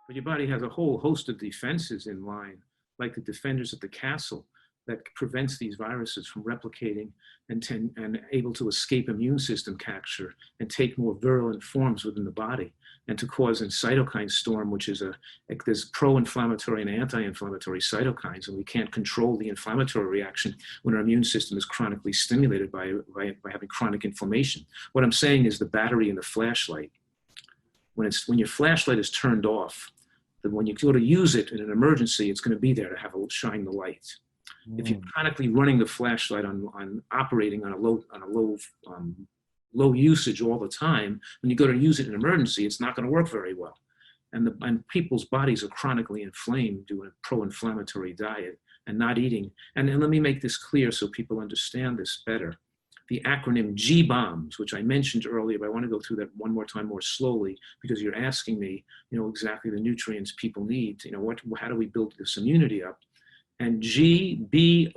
But your body has a whole host of defenses in line, like the defenders of the castle, that prevents these viruses from replicating and able to escape immune system capture and take more virulent forms within the body, and to cause a cytokine storm, which is there's pro-inflammatory and anti-inflammatory cytokines, and we can't control the inflammatory reaction when our immune system is chronically stimulated by having chronic inflammation. What I'm saying is the battery in the flashlight, when your flashlight is turned off, then when you go to use it in an emergency, it's going to be there to shine the light. If you're chronically running the flashlight on operating on a low usage all the time, when you go to use it in an emergency, it's not going to work very well. And people's bodies are chronically inflamed due to a pro-inflammatory diet and not eating. And let me make this clear so people understand this better. The acronym G-BOMBS, which I mentioned earlier, but I want to go through that one more time more slowly, because you're asking me, exactly the nutrients people need. How do we build this immunity up? And GBOMBS.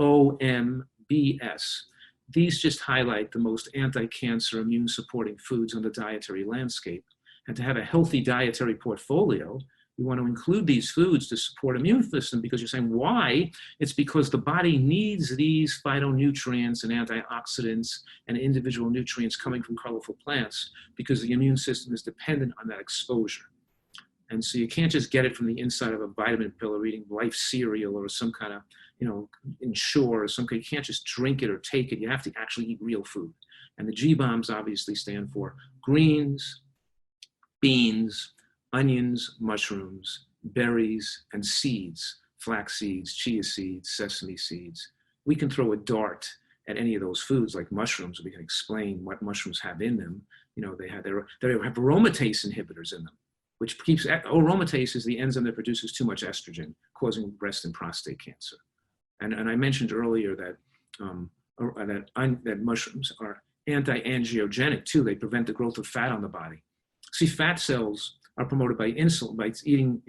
These just highlight the most anti-cancer immune supporting foods on the dietary landscape. And to have a healthy dietary portfolio, you want to include these foods to support immune system, because you're saying, why? It's because the body needs these phytonutrients and antioxidants and individual nutrients coming from colorful plants, because the immune system is dependent on that exposure. And so you can't just get it from the inside of a vitamin pill or eating Life cereal or some kind of, Ensure or something. You can't just drink it or take it. You have to actually eat real food. And the G-BOMBs obviously stand for greens, beans, onions, mushrooms, berries, and seeds, flax seeds, chia seeds, sesame seeds. We can throw a dart at any of those foods like mushrooms. We can explain what mushrooms have in them. They have aromatase inhibitors in them, which keeps, aromatase is the enzyme that produces too much estrogen, causing breast and prostate cancer. And I mentioned earlier that mushrooms are anti-angiogenic too. They prevent the growth of fat on the body. See, fat cells are promoted by insulin, by eating,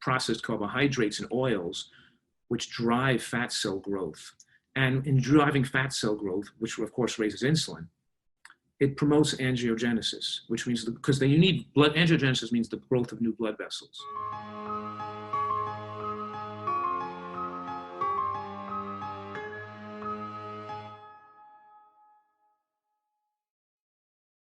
processed carbohydrates and oils, which drive fat cell growth. And in driving fat cell growth, which of course raises insulin, it promotes angiogenesis, which means, because you need blood, angiogenesis means the growth of new blood vessels.